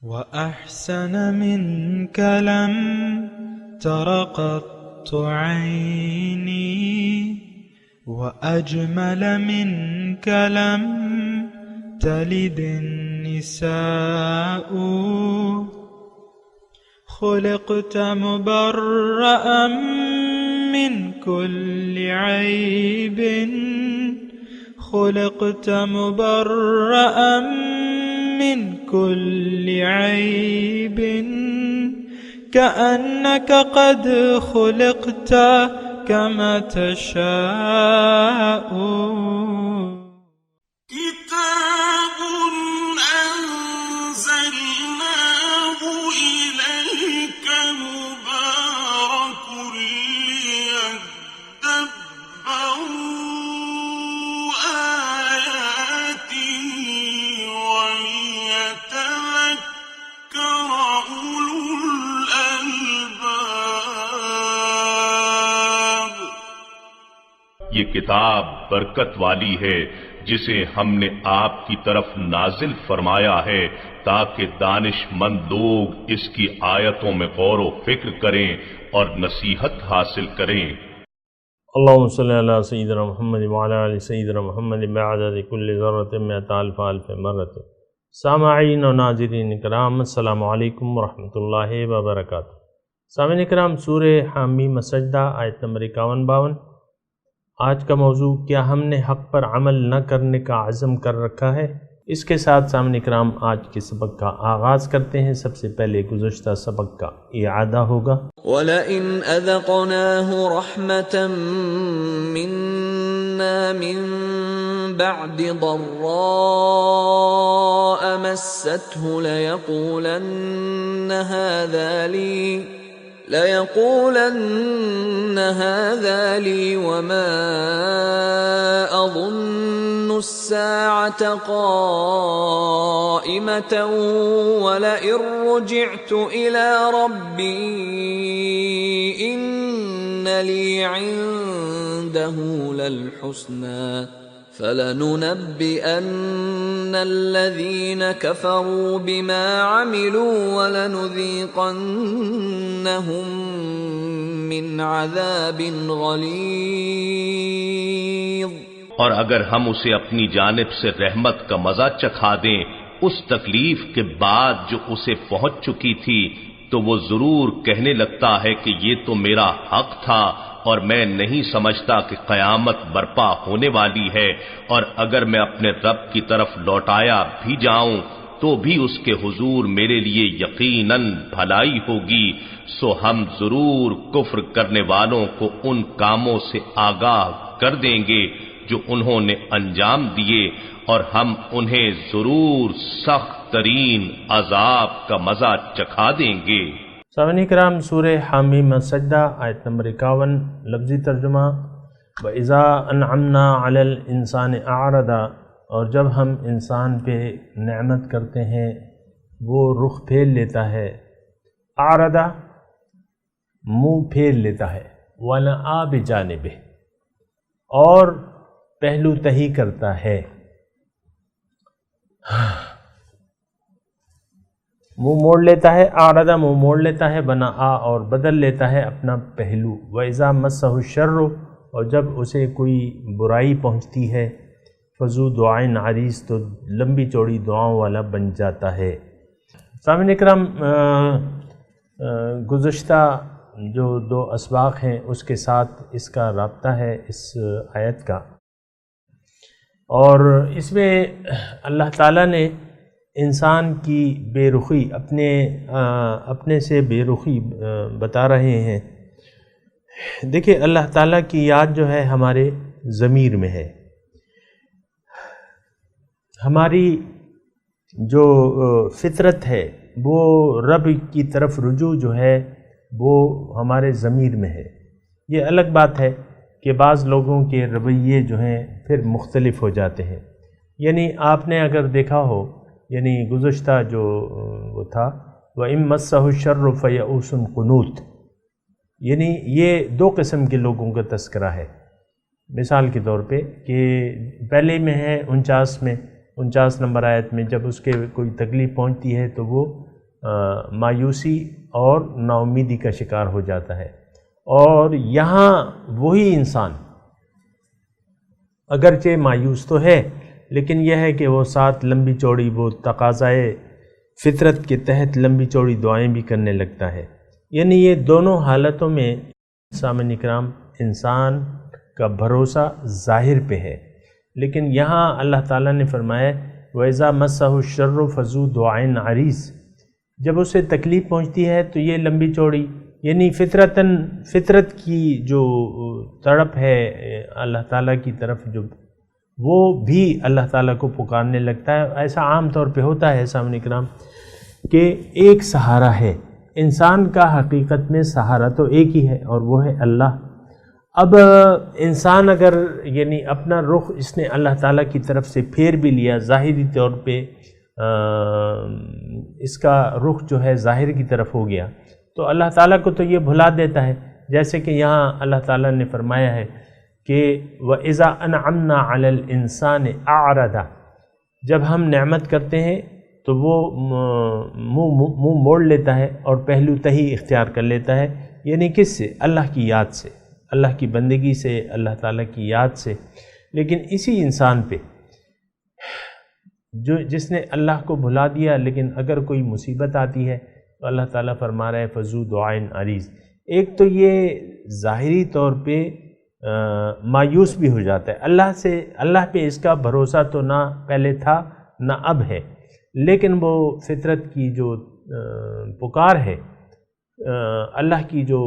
وأحسن منك لم تر قط عيني وأجمل منك لم تلد النساء خلقت مبرأ من كل عيب خلقت مبرأ من كل عيب كأنك قد خلقت كما تشاء كتاب أنزلناه إليك مبارك ليدبروا آياته وليتذكر أولو الألباب۔ یہ کتاب برکت والی ہے جسے ہم نے آپ کی طرف نازل فرمایا ہے تاکہ دانش مند لوگ اس کی آیتوں میں غور و فکر کریں اور نصیحت حاصل کریں۔ اللہم صلی علی سیدنا محمد وعلی آل سیدنا محمد بعدد کل ذرۃ مئۃ الف مرۃ۔ سامعین و ناظرین کرام، السلام علیکم ورحمۃ اللہ وبرکاتہ۔ سامعین کرام، سورہ حامیم سجدہ آیت نمبر 51-52۔ آج کا موضوع، کیا ہم نے حق پر عمل نہ کرنے کا عزم کر رکھا ہے؟ اس کے ساتھ سامعین کرام آج کے سبق کا آغاز کرتے ہیں۔ سب سے پہلے گزشتہ سبق کا اعادہ ہوگا۔ وَلَئِنْ أَذَقْنَاهُ رَحْمَةً مِنَّا مِن بَعْدِ ضَرَّاءَ مَسَّتْهُ لَيَقُولَنَّ هَذَا لِي وَمَا أَظُنُّ السَّاعَةَ قَائِمَةً وَلَئِن رُّجِعْتُ إِلَى رَبِّي إِنَّ لِي عِندَهُ لَلْحُسْنَى فَلَنُنَبِّئَنَّ الَّذِينَ كَفَرُوا بِمَا عَمِلُوا وَلَنُذِيقَنَّهُم مِّنْ عَذَابٍ غَلِيظٍ۔ اور اگر ہم اسے اپنی جانب سے رحمت کا مزہ چکھا دیں اس تکلیف کے بعد جو اسے پہنچ چکی تھی، تو وہ ضرور کہنے لگتا ہے کہ یہ تو میرا حق تھا اور میں نہیں سمجھتا کہ قیامت برپا ہونے والی ہے، اور اگر میں اپنے رب کی طرف لوٹایا بھی جاؤں تو بھی اس کے حضور میرے لیے یقیناً بھلائی ہوگی۔ سو ہم ضرور کفر کرنے والوں کو ان کاموں سے آگاہ کر دیں گے جو انہوں نے انجام دیے، اور ہم انہیں ضرور سخت ترین عذاب کا مزہ چکھا دیں گے۔ سامعین کرام، سورہ حامیم سجدہ آیت نمبر 51، لفظی ترجمہ: وَإِذَا أَنْعَمْنَا عَلَى الْإِنسَانِ أَعْرَضَ، اور جب ہم انسان پہ نعمت کرتے ہیں وہ رخ پھیر لیتا ہے۔ اعرض، منہ پھیر لیتا ہے۔ وَنَأَىٰ بِجَانِبِهِ، اور پہلو تہی کرتا ہے۔ منہ موڑ لیتا ہے، اعرض منہ موڑ لیتا ہے، بناء اور بدل لیتا ہے اپنا پہلو۔ وَإِذَا مَسَّهُ الشَّرُّ، اور جب اسے کوئی برائی پہنچتی ہے، فذو دعائن عریض، تو لمبی چوڑی دعاؤں والا بن جاتا ہے۔ سامعین اکرام، گزشتہ جو دو اسباق ہیں اس کے ساتھ اس کا رابطہ ہے اس آیت کا، اور اس میں اللہ تعالیٰ نے انسان کی بے رخی، اپنے سے بے رخی بتا رہے ہیں۔ دیکھیں، اللہ تعالیٰ کی یاد جو ہے ہمارے ضمیر میں ہے۔ ہماری جو فطرت ہے وہ رب کی طرف رجوع جو ہے وہ ہمارے ضمیر میں ہے۔ یہ الگ بات ہے کہ بعض لوگوں کے رویے جو ہیں پھر مختلف ہو جاتے ہیں۔ یعنی آپ نے اگر دیکھا ہو، یعنی گزشتہ جو وہ تھا وَإِن مَسَّهُ الشَّرُّ فَيَئُوسٌ قُنُوطٌ، یعنی یہ دو قسم کے لوگوں کا تذکرہ ہے۔ مثال کے طور پہ کہ پہلے میں ہے 49 نمبر آیت میں، جب اس کے کوئی تکلیف پہنچتی ہے تو وہ مایوسی اور نا امیدی کا شکار ہو جاتا ہے۔ اور یہاں وہی انسان اگرچہ مایوس تو ہے، لیکن یہ ہے کہ وہ ساتھ لمبی چوڑی وہ تقاضائے فطرت کے تحت لمبی چوڑی دعائیں بھی کرنے لگتا ہے۔ یعنی یہ دونوں حالتوں میں سامعین اکرام انسان کا بھروسہ ظاہر پہ ہے، لیکن یہاں اللہ تعالیٰ نے فرمایا وَإِذَا مَسَّهُ الشَّرُّ فَذُو دُعَاءٍ عَرِيضٍ، جب اسے تکلیف پہنچتی ہے تو یہ لمبی چوڑی، یعنی فطرت کی جو تڑپ ہے اللہ تعالیٰ کی طرف، جو وہ بھی اللہ تعالیٰ کو پکارنے لگتا ہے۔ ایسا عام طور پہ ہوتا ہے سامعین اکرام کہ ایک سہارا ہے، انسان کا حقیقت میں سہارا تو ایک ہی ہے اور وہ ہے اللہ۔ اب انسان اگر یعنی اپنا رخ اس نے اللہ تعالیٰ کی طرف سے پھیر بھی لیا، ظاہری طور پہ اس کا رخ جو ہے ظاہر کی طرف ہو گیا، تو اللہ تعالیٰ کو تو یہ بھلا دیتا ہے، جیسے کہ یہاں اللہ تعالیٰ نے فرمایا ہے کہ وَإِذَا أَنْعَمْنَا عَلَى الْإِنسَانِ أَعْرَضَ، جب ہم نعمت کرتے ہیں تو وہ منہ موڑ لیتا ہے اور پہلو تہی اختیار کر لیتا ہے، یعنی کس سے؟ اللہ کی یاد سے، اللہ کی بندگی سے، اللہ تعالیٰ کی یاد سے۔ لیکن اسی انسان پہ جس نے اللہ کو بھلا دیا، لیکن اگر کوئی مصیبت آتی ہے تو اللہ تعالیٰ فرما رہا ہے فَذُو دُعَاءٍ عَرِيضٍ، ایک تو یہ ظاہری طور پہ مایوس بھی ہو جاتا ہے اللہ پہ اس کا بھروسہ تو نہ پہلے تھا نہ اب ہے، لیکن وہ فطرت کی جو پکار ہے، اللہ کی جو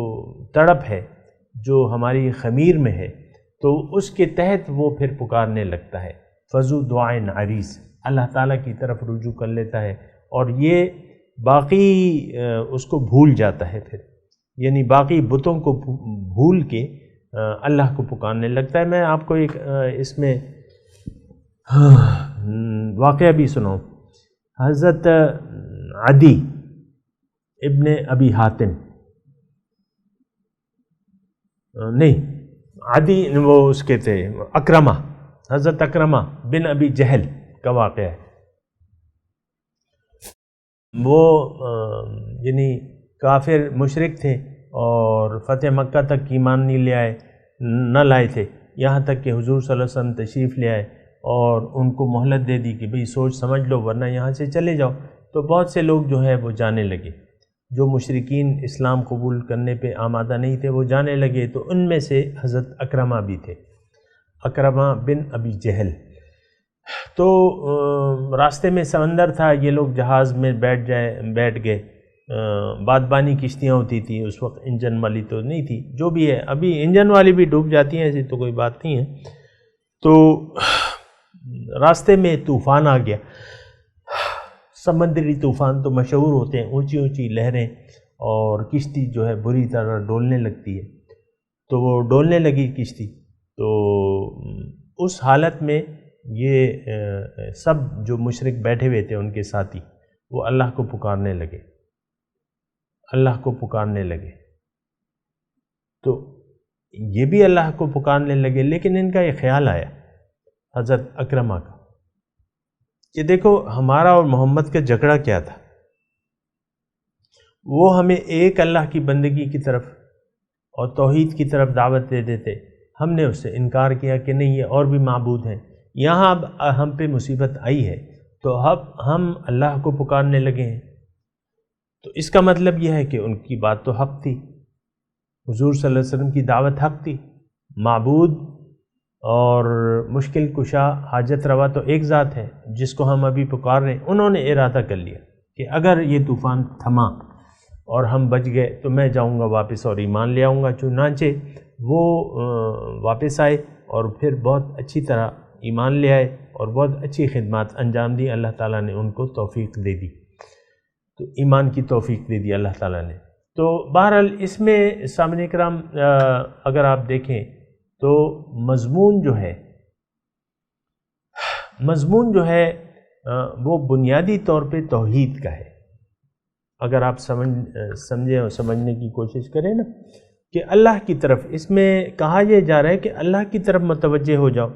تڑپ ہے جو ہماری خمیر میں ہے، تو اس کے تحت وہ پھر پکارنے لگتا ہے فَذُو دُعَاءٍ عَرِيضٍ، اللہ تعالیٰ کی طرف رجوع کر لیتا ہے، اور یہ باقی اس کو بھول جاتا ہے پھر، یعنی باقی بتوں کو بھول کے اللہ کو پکارنے لگتا ہے۔ میں آپ کو ایک اس میں واقعہ بھی سناؤں۔ حضرت عدی ابن ابی حاتم، نہیں عدی وہ اس کے تھے اکرمہ، حضرت اکرمہ بن ابی جہل کا واقعہ ہے۔ وہ یعنی کافر مشرک تھے اور فتح مکہ تک ایمان نہ لائے تھے، یہاں تک کہ حضور صلی اللہ علیہ وسلم تشریف لے آئے اور ان کو مہلت دے دی کہ بھئی سوچ سمجھ لو ورنہ یہاں سے چلے جاؤ۔ تو بہت سے لوگ جو ہے وہ جانے لگے، جو مشرکین اسلام قبول کرنے پہ آمادہ نہیں تھے وہ جانے لگے، تو ان میں سے حضرت اکرمہ بھی تھے، اکرمہ بن ابی جہل۔ تو راستے میں سمندر تھا، یہ لوگ جہاز میں بیٹھ گئے، بادبانی کشتیاں ہوتی تھیں اس وقت، انجن والی تو نہیں تھی، جو بھی ہے ابھی انجن والی بھی ڈوب جاتی ہیں، ایسی تو کوئی بات نہیں ہے۔ تو راستے میں طوفان آ گیا، سمندری طوفان تو مشہور ہوتے ہیں، اونچی اونچی لہریں، اور کشتی جو ہے بری طرح ڈولنے لگتی ہے، تو وہ ڈولنے لگی کشتی۔ تو اس حالت میں یہ سب جو مشرک بیٹھے ہوئے تھے ان کے ساتھی، وہ اللہ کو پکارنے لگے، اللہ کو پکارنے لگے۔ تو یہ بھی اللہ کو پکارنے لگے، لیکن ان کا یہ خیال آیا حضرت اکرمہ کا کہ دیکھو ہمارا اور محمد کا جھگڑا کیا تھا، وہ ہمیں ایک اللہ کی بندگی کی طرف اور توحید کی طرف دعوت دے دیتے، ہم نے اس سے انکار کیا کہ نہیں یہ اور بھی معبود ہیں، یہاں اب ہم پہ مصیبت آئی ہے تو اب ہم اللہ کو پکارنے لگے ہیں۔ تو اس کا مطلب یہ ہے کہ ان کی بات تو حق تھی، حضور صلی اللہ علیہ وسلم کی دعوت حق تھی، معبود اور مشکل کشا حاجت روا تو ایک ذات ہے جس کو ہم ابھی پکار رہے ہیں۔ انہوں نے ارادہ کر لیا کہ اگر یہ طوفان تھما اور ہم بچ گئے تو میں جاؤں گا واپس اور ایمان لے آؤں گا۔ چنانچہ وہ واپس آئے اور پھر بہت اچھی طرح ایمان لے آئے اور بہت اچھی خدمات انجام دی، اللہ تعالیٰ نے ان کو توفیق دے دی، تو ایمان کی توفیق دے دی اللہ تعالیٰ نے۔ تو بہرحال اس میں سامعین کرام اگر آپ دیکھیں تو مضمون جو ہے وہ بنیادی طور پہ توحید کا ہے۔ اگر آپ سمجھیں اور سمجھنے کی کوشش کریں نا کہ اللہ کی طرف، اس میں کہا یہ جا رہا ہے کہ اللہ کی طرف متوجہ ہو جاؤ،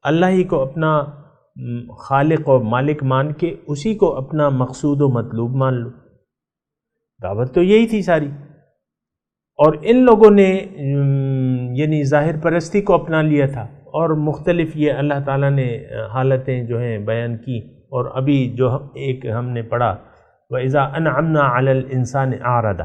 اللہ ہی کو اپنا خالق اور مالک مان کے اسی کو اپنا مقصود و مطلوب مان لو۔ دعوت تو یہی تھی ساری، اور ان لوگوں نے یعنی ظاہر پرستی کو اپنا لیا تھا، اور مختلف یہ اللہ تعالیٰ نے حالتیں جو ہیں بیان کی، اور ابھی جو ایک ہم نے پڑھا وَإِذَا أَنْعَمْنَا عَلَى الْإِنسَانِ أَعْرَضَ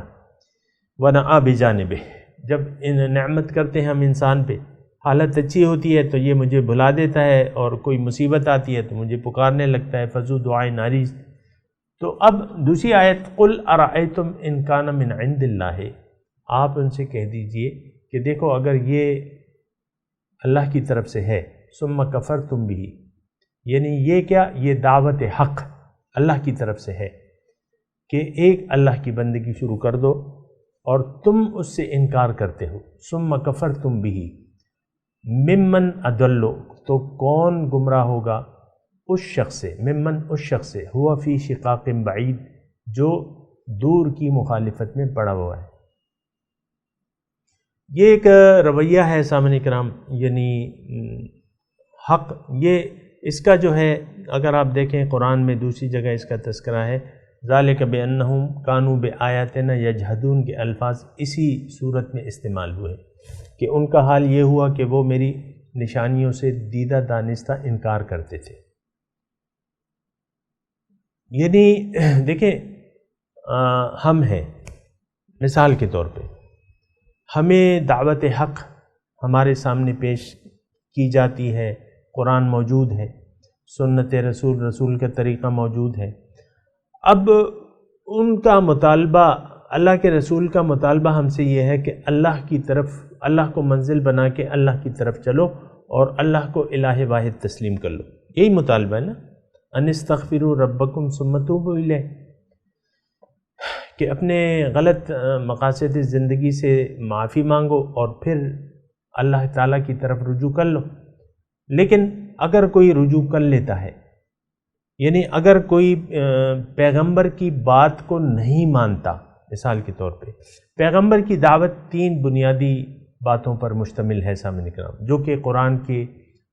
وَنَأَى بِجَانِبِهِ، جب ان نعمت کرتے ہیں ہم انسان پہ، حالت اچھی ہوتی ہے تو یہ مجھے بھلا دیتا ہے، اور کوئی مصیبت آتی ہے تو مجھے پکارنے لگتا ہے، فَذُو دُعَاءٍ عَرِيضٍ۔ تو اب دوسری آیت قُلْ أَرَأَيْتُمْ إِنْ كَانَ مِنْ عِنْدِ اللَّهِ، آپ ان سے کہہ دیجئے کہ دیکھو اگر یہ اللہ کی طرف سے ہے، ثُمَّ كَفَرْتُمْ بِهِ، یعنی یہ کیا، یہ دعوت حق اللہ کی طرف سے ہے کہ ایک اللہ کی بندگی شروع کر دو، اور تم اس سے انکار کرتے ہو، ثُمَّ كَفَرْتُمْ بِهِ ممن اضل، تو کون گمراہ ہوگا اس شخص سے، ممن اس شخص سے، ہوا فی شقاق بعید، جو دور کی مخالفت میں پڑا ہوا ہے۔ یہ ایک رویہ ہے سامعین کرام، یعنی حق، یہ اس کا جو ہے اگر آپ دیکھیں قرآن میں دوسری جگہ اس کا تذکرہ ہے، ذالک بانہم کانوا بآیاتنا یجحدون کے الفاظ اسی صورت میں استعمال ہوئے کہ ان کا حال یہ ہوا کہ وہ میری نشانیوں سے دیدہ دانستہ انکار کرتے تھے۔ یعنی دیکھیں ہم ہیں، مثال کے طور پہ ہمیں دعوت حق ہمارے سامنے پیش کی جاتی ہے، قرآن موجود ہے، سنت رسول کا طریقہ موجود ہے۔ اب ان کا مطالبہ، اللہ کے رسول کا مطالبہ ہم سے یہ ہے کہ اللہ کی طرف، اللہ کو منزل بنا کے اللہ کی طرف چلو اور اللہ کو الہ واحد تسلیم کر لو، یہی مطالبہ ہے نا، ان استغفروا ربکم ثم توبوا الیہ، کہ اپنے غلط مقاصد زندگی سے معافی مانگو اور پھر اللہ تعالیٰ کی طرف رجوع کر لو۔ لیکن اگر کوئی رجوع کر لیتا ہے، یعنی اگر کوئی پیغمبر کی بات کو نہیں مانتا، مثال کے طور پہ پیغمبر کی دعوت 3 بنیادی باتوں پر مشتمل ہے سامعین کرام، جو کہ قرآن کے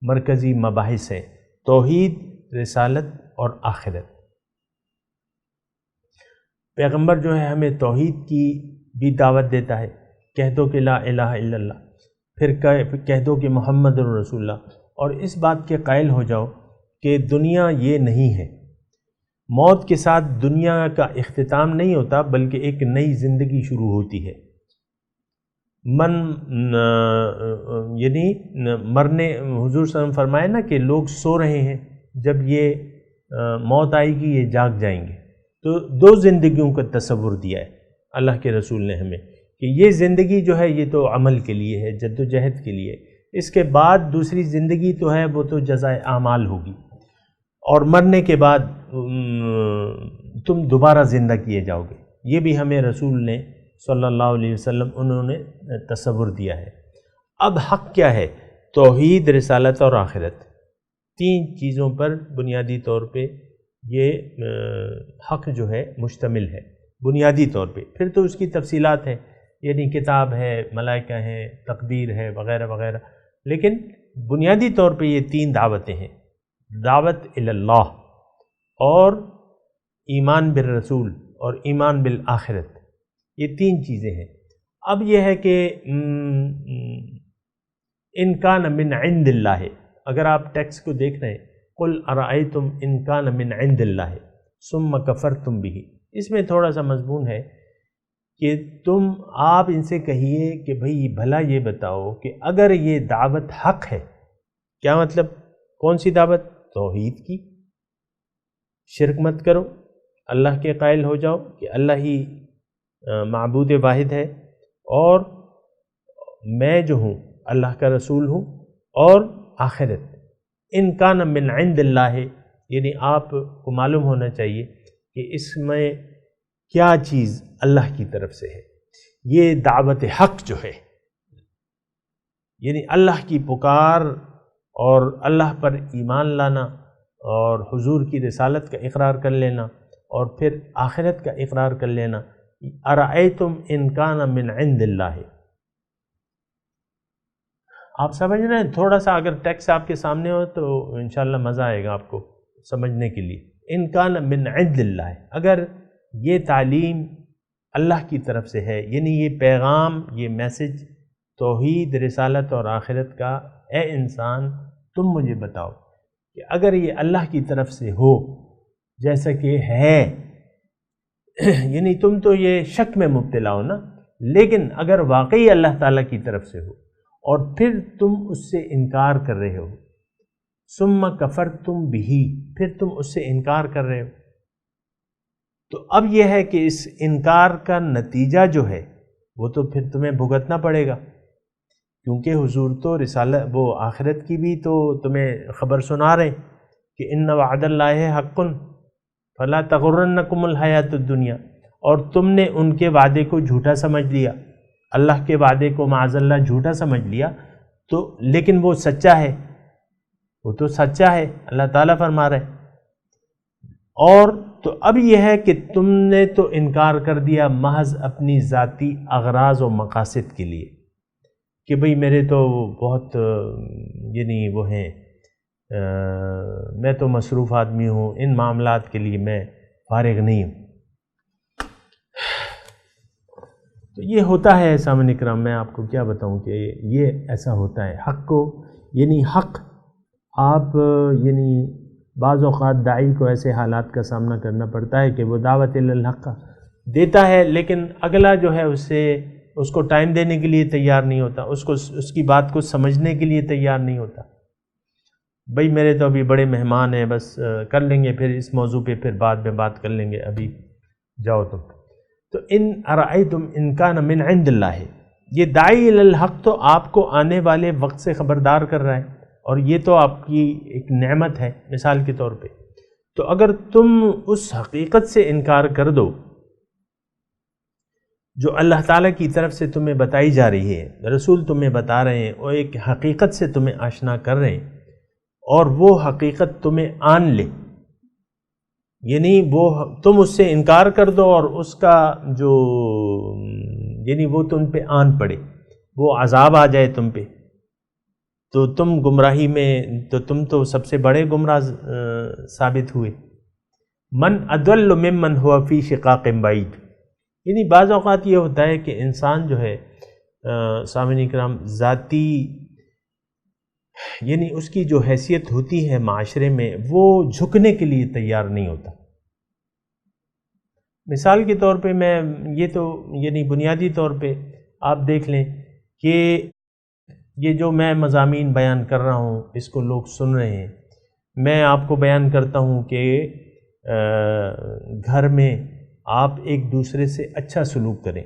مرکزی مباحث ہیں، توحید، رسالت اور آخرت۔ پیغمبر جو ہے ہمیں توحید کی بھی دعوت دیتا ہے، کہہ دو کہ لا الہ الا اللہ، پھر کہہ دو کہ محمد رسول اللہ، اور اس بات کے قائل ہو جاؤ کہ دنیا یہ نہیں ہے، موت کے ساتھ دنیا کا اختتام نہیں ہوتا بلکہ ایک نئی زندگی شروع ہوتی ہے۔ یعنی مرنے، حضور صلی اللہ علیہ وسلم فرمائے نا کہ لوگ سو رہے ہیں، جب یہ موت آئے گی یہ جاگ جائیں گے۔ تو 2 زندگیوں کا تصور دیا ہے اللہ کے رسول نے ہمیں، کہ یہ زندگی جو ہے یہ تو عمل کے لیے ہے، جد و جہد کے لیے، اس کے بعد دوسری زندگی تو ہے وہ تو جزائے اعمال ہوگی، اور مرنے کے بعد تم دوبارہ زندہ کیے جاؤ گے۔ یہ بھی ہمیں رسول نے صلی اللہ علیہ وسلم انہوں نے تصور دیا ہے۔ اب حق کیا ہے؟ توحید، رسالت اور آخرت، 3 چیزوں پر بنیادی طور پہ یہ حق جو ہے مشتمل ہے بنیادی طور پہ۔ پھر تو اس کی تفصیلات ہیں، یعنی کتاب ہے، ملائکہ ہیں، تقدیر ہے، وغیرہ وغیرہ، لیکن بنیادی طور پہ یہ 3 دعوتیں ہیں، دعوت اللہ اور ایمان بالرسول اور ایمان بالآخرت، یہ 3 چیزیں ہیں۔ اب یہ ہے کہ ان کان من عند اللہ، اگر آپ ٹیکسٹ کو دیکھ رہے ہیں، قل ارأیتم ان کان من عند اللہ ثم کفرتم بہ، اس میں تھوڑا سا مضمون ہے کہ آپ ان سے کہیے کہ بھئی بھلا یہ بتاؤ کہ اگر یہ دعوت حق ہے، کیا مطلب؟ کون سی دعوت؟ توحید کی، شرک مت کرو، اللہ کے قائل ہو جاؤ کہ اللہ ہی معبود واحد ہے، اور میں جو ہوں اللہ کا رسول ہوں، اور آخرت ان کان من عند اللہ، یعنی آپ کو معلوم ہونا چاہیے کہ اس میں کیا چیز اللہ کی طرف سے ہے۔ یہ دعوت حق جو ہے، یعنی اللہ کی پکار اور اللہ پر ایمان لانا اور حضور کی رسالت کا اقرار کر لینا اور پھر آخرت کا اقرار کر لینا۔ ارأیتم ان کان من عند اللہ، آپ سمجھ رہے ہیں؟ تھوڑا سا اگر ٹیکسٹ آپ کے سامنے ہو تو انشاءاللہ مزہ آئے گا آپ کو سمجھنے کے لیے۔ ان کان من عند اللہ، اگر یہ تعلیم اللہ کی طرف سے ہے، یعنی یہ پیغام، یہ میسج توحید، رسالت اور آخرت کا، اے انسان تم مجھے بتاؤ کہ اگر یہ اللہ کی طرف سے ہو جیسا کہ ہے، یعنی تم تو یہ شک میں مبتلا ہو نا، لیکن اگر واقعی اللہ تعالیٰ کی طرف سے ہو اور پھر تم اس سے انکار کر رہے ہو، ثم کفرتم بہ، پھر تم اس سے انکار کر رہے ہو، تو اب یہ ہے کہ اس انکار کا نتیجہ جو ہے وہ تو پھر تمہیں بھگتنا پڑے گا، کیونکہ حضور تو رسالت، وہ آخرت کی بھی تو تمہیں خبر سنا رہے کہ ان وعد اللہ حق فلا تغرنکم الحیات الدنیا، اور تم نے ان کے وعدے کو جھوٹا سمجھ لیا، اللہ کے وعدے کو معاذ اللہ جھوٹا سمجھ لیا، تو لیکن وہ سچا ہے، وہ تو سچا ہے، اللہ تعالیٰ فرما رہے۔ اور تو اب یہ ہے کہ تم نے تو انکار کر دیا محض اپنی ذاتی اغراض و مقاصد کے لیے، کہ بھئی میرے تو بہت یعنی وہ ہیں، میں تو مصروف آدمی ہوں، ان معاملات کے لیے میں فارغ نہیں ہوں۔ تو یہ ہوتا ہے سامعین اکرام، میں آپ کو کیا بتاؤں کہ یہ ایسا ہوتا ہے۔ حق کو، یعنی حق، آپ یعنی بعض اوقات داعی کو ایسے حالات کا سامنا کرنا پڑتا ہے کہ وہ دعوت الحق دیتا ہے، لیکن اگلا جو ہے اس کو ٹائم دینے کے لیے تیار نہیں ہوتا، اس کی بات کو سمجھنے کے لیے تیار نہیں ہوتا۔ بھئی میرے تو ابھی بڑے مہمان ہیں، بس کر لیں گے پھر اس موضوع پہ، پھر بعد میں بات کر لیں گے، ابھی جاؤ تم۔ تو ان ارأیتم ان کان من عند اللہ، یہ داعی الحق تو آپ کو آنے والے وقت سے خبردار کر رہا ہے، اور یہ تو آپ کی ایک نعمت ہے مثال کے طور پہ۔ تو اگر تم اس حقیقت سے انکار کر دو جو اللہ تعالیٰ کی طرف سے تمہیں بتائی جا رہی ہے، رسول تمہیں بتا رہے ہیں اور ایک حقیقت سے تمہیں آشنا کر رہے ہیں، اور وہ حقیقت تمہیں آن لے، یعنی وہ تم اس سے انکار کر دو اور اس کا جو یعنی وہ تم پہ آن پڑے، وہ عذاب آ جائے تم پہ، تو تم گمراہی میں، تو تم تو سب سے بڑے گمراہ ثابت ہوئے۔ من اضل ممن هو فی شقاق بعید، یعنی بعض اوقات یہ ہوتا ہے کہ انسان جو ہے سامعین کرام ذاتی، یعنی اس کی جو حیثیت ہوتی ہے معاشرے میں، وہ جھکنے کے لیے تیار نہیں ہوتا۔ مثال کے طور پہ میں یہ تو یعنی بنیادی طور پہ آپ دیکھ لیں کہ یہ جو میں مضامین بیان کر رہا ہوں اس کو لوگ سن رہے ہیں، میں آپ کو بیان کرتا ہوں کہ گھر میں آپ ایک دوسرے سے اچھا سلوک کریں،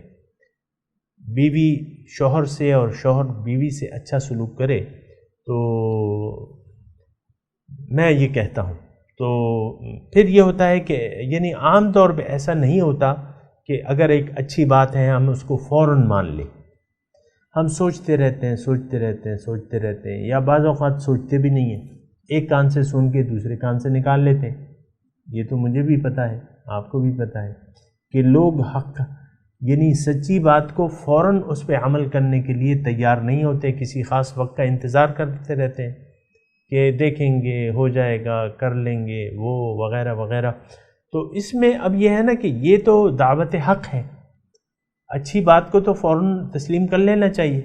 بیوی شوہر سے اور شوہر بیوی سے اچھا سلوک کرے، تو میں یہ کہتا ہوں، تو پھر یہ ہوتا ہے کہ یعنی عام طور پہ ایسا نہیں ہوتا کہ اگر ایک اچھی بات ہے ہم اس کو فوراً مان لیں، ہم سوچتے رہتے ہیں، یا بعض اوقات سوچتے بھی نہیں ہیں، ایک کان سے سن کے دوسرے کان سے نکال لیتے ہیں۔ یہ تو مجھے بھی پتہ ہے، آپ کو بھی پتہ ہے کہ لوگ حق یعنی سچی بات کو فوراً اس پہ عمل کرنے کے لیے تیار نہیں ہوتے، کسی خاص وقت کا انتظار کرتے رہتے ہیں کہ دیکھیں گے، ہو جائے گا، کر لیں گے، وہ وغیرہ وغیرہ۔ تو اس میں اب یہ ہے نا کہ یہ تو دعوت حق ہے، اچھی بات کو تو فوراً تسلیم کر لینا چاہیے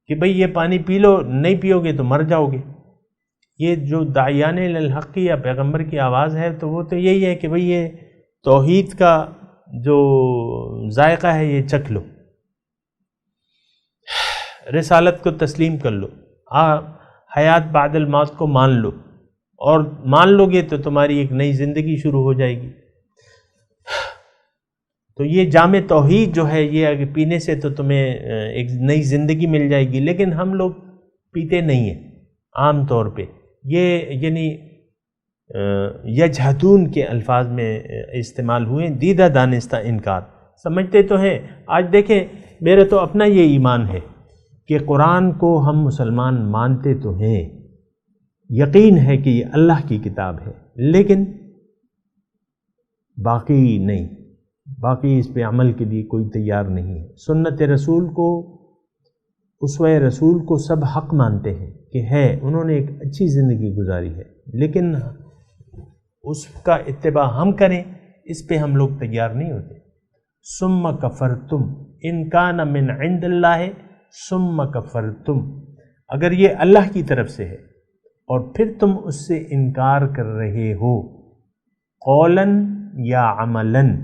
کہ بھئی یہ پانی پی لو، نہیں پیو گے تو مر جاؤ گے۔ یہ جو داعیان الحق یا پیغمبر کی آواز ہے تو وہ تو یہی ہے کہ بھئی یہ توحید کا جو ذائقہ ہے یہ چکھ لو، رسالت کو تسلیم کر لو، حیات بعد الموت کو مان لو، اور مان لو گے تو تمہاری ایک نئی زندگی شروع ہو جائے گی۔ تو یہ جام توحید جو ہے یہ اگر پینے سے تو تمہیں ایک نئی زندگی مل جائے گی، لیکن ہم لوگ پیتے نہیں ہیں عام طور پہ۔ یہ یعنی یجحدون کے الفاظ میں استعمال ہوئے، دیدہ دانستہ انکار، سمجھتے تو ہیں۔ آج دیکھیں میرا تو اپنا یہ ایمان ہے کہ قرآن کو ہم مسلمان مانتے تو ہیں، یقین ہے کہ یہ اللہ کی کتاب ہے، لیکن باقی نہیں، باقی اس پہ عمل کے لیے کوئی تیار نہیں ہے۔ سنت رسول کو، اسوہ رسول کو سب حق مانتے ہیں کہ ہے، انہوں نے ایک اچھی زندگی گزاری ہے، لیکن اس کا اتباع ہم کریں اس پہ ہم لوگ تیار نہیں ہوتے۔ ثم کفرتم ان کان من عند اللہ ثم کفرتم، اگر یہ اللہ کی طرف سے ہے اور پھر تم اس سے انکار کر رہے ہو قولاً یا عملاً،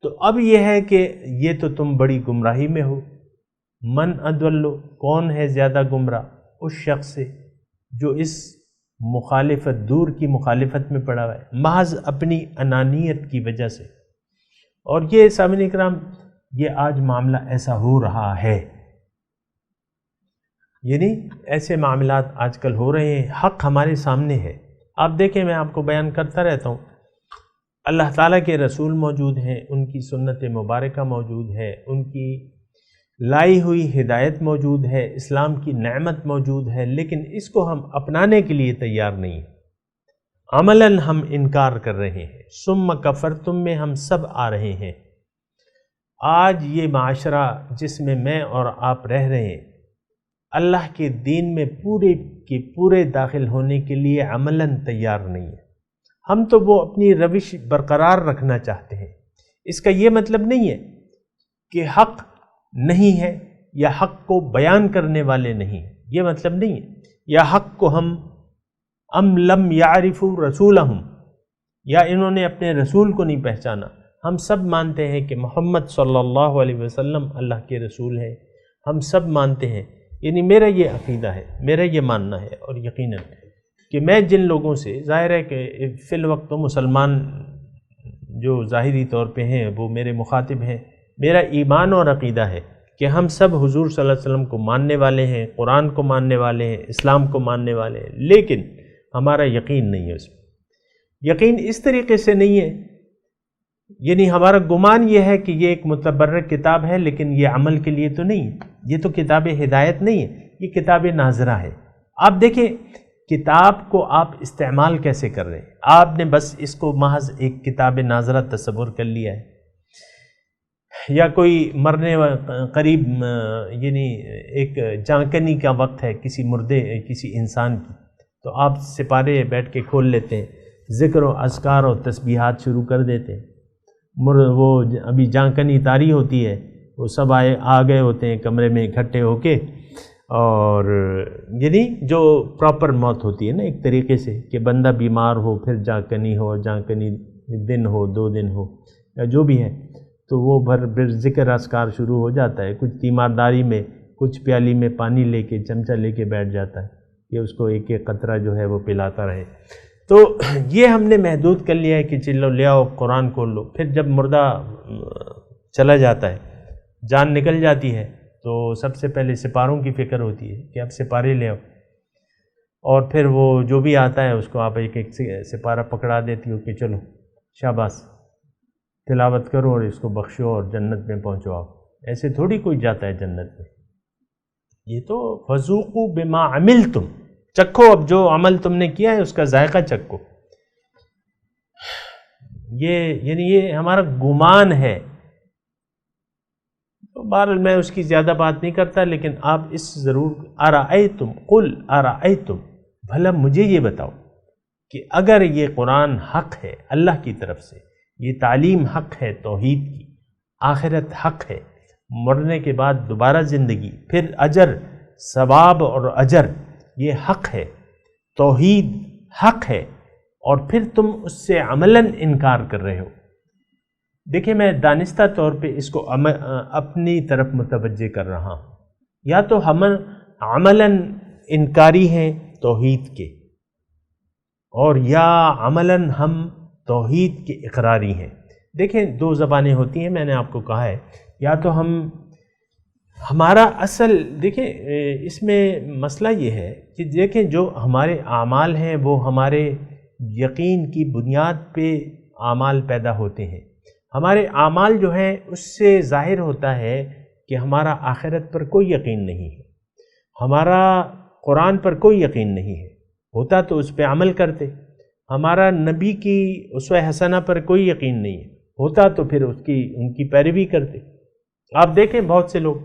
تو اب یہ ہے کہ یہ تو تم بڑی گمراہی میں ہو۔ من اضل، کون ہے زیادہ گمراہ؟ اس شخص سے جو اس مخالفت، دور کی مخالفت میں پڑا ہوا ہے محض اپنی انانیت کی وجہ سے۔ اور یہ سامعین کرام، یہ آج معاملہ ایسا ہو رہا ہے، یعنی ایسے معاملات آج کل ہو رہے ہیں، حق ہمارے سامنے ہے۔ آپ دیکھیں، میں آپ کو بیان کرتا رہتا ہوں، اللہ تعالیٰ کے رسول موجود ہیں، ان کی سنت مبارکہ موجود ہے، ان کی لائی ہوئی ہدایت موجود ہے، اسلام کی نعمت موجود ہے، لیکن اس کو ہم اپنانے کے لیے تیار نہیں ہیں، عملاً ہم انکار کر رہے ہیں۔ ثم کفرتم میں ہم سب آ رہے ہیں۔ آج یہ معاشرہ جس میں میں اور آپ رہ رہے ہیں، اللہ کے دین میں پورے کے پورے داخل ہونے کے لیے عملاً تیار نہیں ہے۔ ہم تو وہ اپنی روش برقرار رکھنا چاہتے ہیں۔ اس کا یہ مطلب نہیں ہے کہ حق نہیں ہے یا حق کو بیان کرنے والے نہیں ہیں، یہ مطلب نہیں ہے، یا حق کو ہم ام لم یعرفوا رسولہم، یا انہوں نے اپنے رسول کو نہیں پہچانا۔ ہم سب مانتے ہیں کہ محمد صلی اللہ علیہ وسلم اللہ کے رسول ہیں، ہم سب مانتے ہیں، یعنی میرا یہ عقیدہ ہے، میرا یہ ماننا ہے، اور یقیناً کہ میں جن لوگوں سے، ظاہر ہے کہ فی الوقت تو مسلمان جو ظاہری طور پہ ہیں وہ میرے مخاطب ہیں، میرا ایمان اور عقیدہ ہے کہ ہم سب حضور صلی اللہ علیہ وسلم کو ماننے والے ہیں، قرآن کو ماننے والے ہیں، اسلام کو ماننے والے ہیں، لیکن ہمارا یقین نہیں ہے اس میں۔ یقین اس طریقے سے نہیں ہے، یعنی ہمارا گمان یہ ہے کہ یہ ایک متبرک کتاب ہے، لیکن یہ عمل کے لیے تو نہیں ہے، یہ تو کتاب ہدایت نہیں ہے، یہ کتاب ناظرہ ہے۔ آپ دیکھیں کتاب کو آپ استعمال کیسے کر رہے ہیں، آپ نے بس اس کو محض ایک کتاب ناظرہ تصور کر لیا ہے، یا کوئی مرنے قریب، یعنی ایک جانکنی کا وقت ہے کسی مردے، کسی انسان کی، تو آپ سپارے بیٹھ کے کھول لیتے ہیں، ذکر و اذکار و تسبیحات شروع کر دیتے ہیں۔ وہ ابھی جانکنی طاری ہوتی ہے، وہ سب آ گئے ہوتے ہیں کمرے میں اکٹھے ہو کے، اور یعنی جو پراپر موت ہوتی ہے نا ایک طریقے سے، کہ بندہ بیمار ہو، پھر جانکنی ہو، جانکنی دن ہو، 2 دن ہو، یا جو بھی ہے، تو وہ پھر ذکر اذکار شروع ہو جاتا ہے، کچھ تیمارداری میں، کچھ پیالی میں پانی لے کے، چمچہ لے کے بیٹھ جاتا ہے کہ اس کو ایک ایک قطرہ جو ہے وہ پلاتا رہے۔ تو یہ ہم نے محدود کر لیا ہے کہ چلو لے آؤ قرآن کھول لو، پھر جب مردہ چلا جاتا ہے، جان نکل جاتی ہے، تو سب سے پہلے سپاروں کی فکر ہوتی ہے کہ اب سپارے لے آؤ، اور پھر وہ جو بھی آتا ہے اس کو آپ ایک ایک سپارہ پکڑا دیتی ہو کہ چلو شاباش تلاوت کرو اور اس کو بخشو اور جنت میں پہنچو۔ آپ ایسے تھوڑی کوئی جاتا ہے جنت میں، یہ تو فذوقوا بما عملتم، چکھو اب جو عمل تم نے کیا ہے اس کا ذائقہ چکھو۔ یہ ہمارا گمان ہے۔ تو بہرحال میں اس کی زیادہ بات نہیں کرتا، لیکن آپ اس ضرور، ارأیتم، قل ارأیتم، بھلا مجھے یہ بتاؤ کہ اگر یہ قرآن حق ہے اللہ کی طرف سے، یہ تعلیم حق ہے توحید کی، آخرت حق ہے، مرنے کے بعد دوبارہ زندگی، پھر اجر، ثواب اور اجر، یہ حق ہے، توحید حق ہے، اور پھر تم اس سے عملاً انکار کر رہے ہو۔ دیکھیں میں دانستہ طور پہ اس کو اپنی طرف متوجہ کر رہا ہوں، یا تو ہم عملاً انکاری ہیں توحید کے، اور یا عملاً ہم توحید کے اقراری ہیں۔ دیکھیں 2 زبانیں ہوتی ہیں، میں نے آپ کو کہا ہے، یا تو ہمارا اصل، دیکھیں اس میں مسئلہ یہ ہے کہ دیکھیں جو ہمارے اعمال ہیں وہ ہمارے یقین کی بنیاد پہ اعمال پیدا ہوتے ہیں۔ ہمارے اعمال جو ہیں اس سے ظاہر ہوتا ہے کہ ہمارا آخرت پر کوئی یقین نہیں ہے، ہمارا قرآن پر کوئی یقین نہیں ہے، ہوتا تو اس پہ عمل کرتے، ہمارا نبی کی اسوہ حسنہ پر کوئی یقین نہیں ہے، ہوتا تو پھر ان کی پیروی کرتے۔ آپ دیکھیں بہت سے لوگ،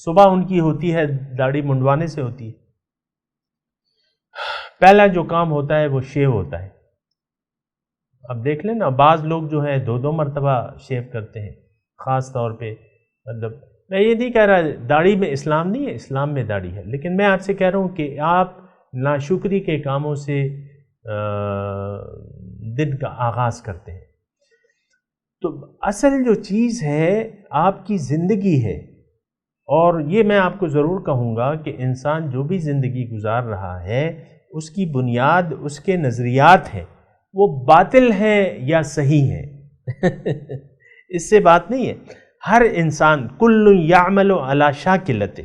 صبح ان کی ہوتی ہے داڑھی منڈوانے سے ہوتی ہے، پہلا جو کام ہوتا ہے وہ شیو ہوتا ہے۔ اب دیکھ لیں نا، بعض لوگ جو ہیں 2 مرتبہ شیو کرتے ہیں، خاص طور پہ مطلب میں یہ نہیں کہہ رہا داڑھی میں اسلام نہیں ہے، اسلام میں داڑھی ہے، لیکن میں آپ سے کہہ رہا ہوں کہ آپ ناشکری کے کاموں سے دن کا آغاز کرتے ہیں۔ تو اصل جو چیز ہے آپ کی زندگی ہے، اور یہ میں آپ کو ضرور کہوں گا کہ انسان جو بھی زندگی گزار رہا ہے اس کی بنیاد اس کے نظریات ہیں، وہ باطل ہیں یا صحیح ہیں اس سے بات نہیں ہے۔ ہر انسان کل یعمل علی شاکلتہ،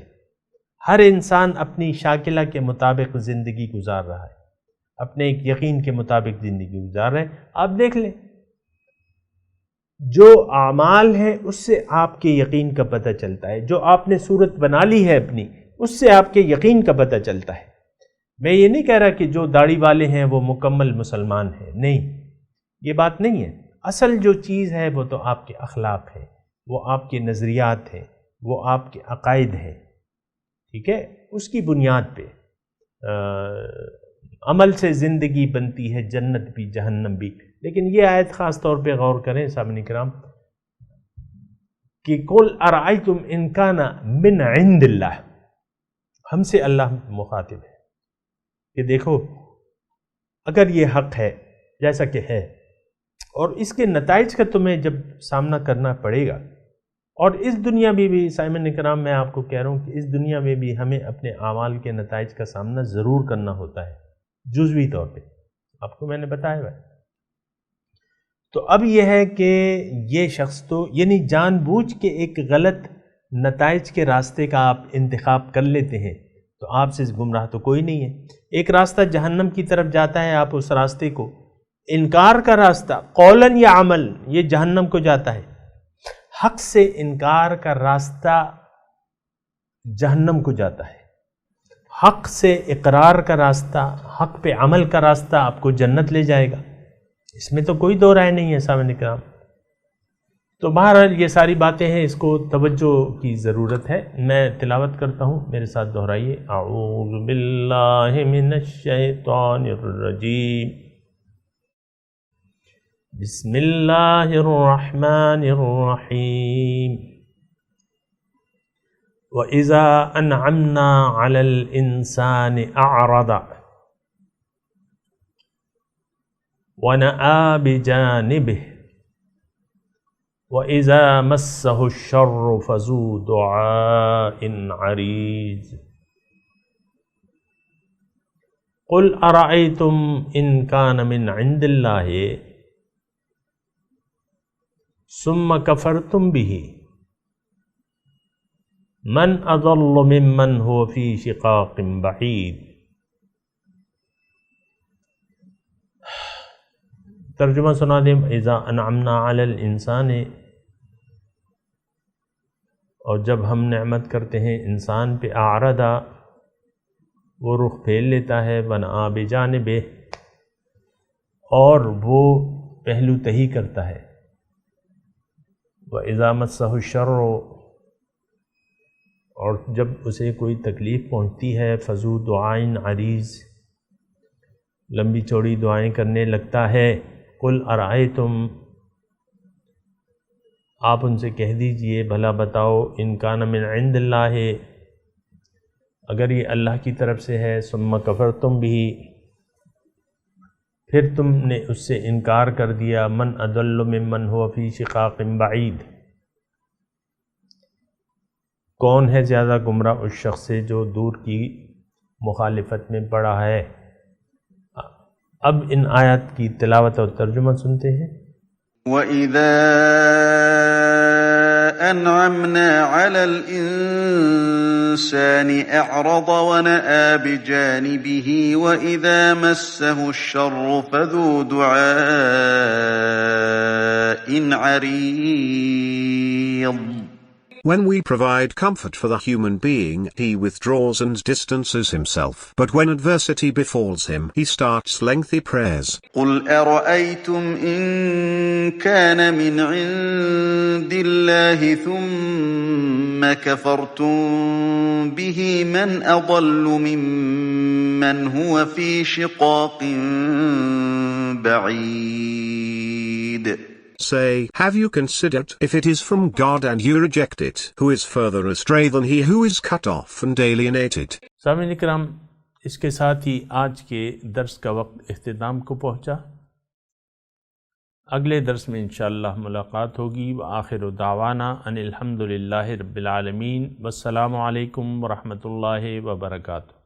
ہر انسان اپنی شاکلہ کے مطابق زندگی گزار رہا ہے، اپنے ایک یقین کے مطابق زندگی گزار رہے ہیں۔ آپ دیکھ لیں جو اعمال ہیں اس سے آپ کے یقین کا پتہ چلتا ہے، جو آپ نے صورت بنا لی ہے اپنی اس سے آپ کے یقین کا پتہ چلتا ہے۔ میں یہ نہیں کہہ رہا کہ جو داڑھی والے ہیں وہ مکمل مسلمان ہیں، نہیں، یہ بات نہیں ہے۔ اصل جو چیز ہے وہ تو آپ کے اخلاق ہے، وہ آپ کے نظریات ہیں، وہ آپ کے عقائد ہیں، ٹھیک ہے؟ اس کی بنیاد پہ عمل سے زندگی بنتی ہے، جنت بھی جہنم بھی۔ لیکن یہ آیت خاص طور پہ غور کریں سامعین کرام کہ قُلْ أَرَأَيْتُمْ إِنْ كَانَ مِنْ عِنْدِ اللَّهِ، ہم سے اللہ مخاطب ہے کہ دیکھو اگر یہ حق ہے جیسا کہ ہے، اور اس کے نتائج کا تمہیں جب سامنا کرنا پڑے گا، اور اس دنیا میں بھی سامعین کرام میں آپ کو کہہ رہا ہوں کہ اس دنیا میں بھی ہمیں اپنے اعمال کے نتائج کا سامنا ضرور کرنا ہوتا ہے جزوی طور پہ، آپ کو میں نے بتایا ہے۔ تو اب یہ ہے کہ یہ شخص تو یعنی جان بوجھ کے ایک غلط نتائج کے راستے کا آپ انتخاب کر لیتے ہیں، تو آپ سے گمراہ تو کوئی نہیں ہے۔ ایک راستہ جہنم کی طرف جاتا ہے، آپ اس راستے کو، انکار کا راستہ قولاً یا عمل یہ جہنم کو جاتا ہے، حق سے انکار کا راستہ جہنم کو جاتا ہے، حق سے اقرار کا راستہ، حق پہ عمل کا راستہ آپ کو جنت لے جائے گا، اس میں تو کوئی دو رائے نہیں ہے سامعین کرام۔ تو بہرحال یہ ساری باتیں ہیں، اس کو توجہ کی ضرورت ہے۔ میں تلاوت کرتا ہوں، میرے ساتھ دہرائیے۔ اعوذ باللہ من الشیطان الرجیم، بسم اللہ الرحمن الرحیم۔ وَإِذَا أَنْعَمْنَا عَلَى الْإِنسَانِ أَعْرَضَ وَنَأَىٰ بِجَانِبِهِ وَإِذَا مَسَّهُ الشَّرُّ فَذُو دُعَاءٍ عَرِيضٍ قُلْ أَرَأَيْتُمْ إِنْ كَانَ مِنْ عِنْدِ اللَّهِ ثُمَّ كَفَرْتُمْ بِهِ مَنْ أَضَلُّ مِمَّنْ هُوَ فِي شِقَاقٍ بَعِيدٍ۔ ترجمہ سنا دیں۔ اذا انعمنا علی الانسان، اور جب ہم نعمت کرتے ہیں انسان پہ، اعرضا وہ رخ پھیر لیتا ہے، ونأى بجانبہ اور وہ پہلو تہی کرتا ہے، واذا مسہ الشر اور جب اسے کوئی تکلیف پہنچتی ہے، فذو دعائن عریض لمبی چوڑی دعائیں کرنے لگتا ہے۔ قل ارائیتم آپ ان سے کہہ دیجئے بھلا بتاؤ، ان کان من عند اللہ اگر یہ اللہ کی طرف سے ہے، ثم کفرتم بھی پھر تم نے اس سے انکار کر دیا، من اضل ممن هو فی شقاق بعید کون ہے زیادہ گمراہ اس شخص سے جو دور کی مخالفت میں پڑا ہے۔ اب ان آیات کی تلاوت اور ترجمہ سنتے ہیں۔ وَإِذَا أَنْعَمْنَا عَلَى الْإِنسَانِ أَعْرَضَ وَنَأَىٰ بِجَانِبِهِ وَإِذَا مَسَّهُ الشَّرُّ فَذُو دُعَاءٍ عَرِيضٍ۔ When we provide comfort for the human being, he withdraws and distances himself. But when adversity befalls him, he starts lengthy prayers. قُلْ أَرَأَيْتُمْ إِنْ كَانَ مِنْ عِنْدِ اللَّهِ ثُمَّ كَفَرْتُمْ بِهِ مَنْ أَضَلُّ مِمَّنْ هُوَ فِي شِقَاقٍ بَعِيدٍ۔ Say, have you considered if it is from God and you reject it, who is further astray than he who is cut off and alienated? سامعین اکرام، اس کے ساتھ ہی آج کے درس کا وقت اختتام کو پہنچا۔ اگلے درس میں انشاءاللہ ملاقات ہوگی۔ وآخر دعوانا ان الحمد للہ رب العالمین، والسلام علیکم ورحمۃ اللہ وبرکاتہ۔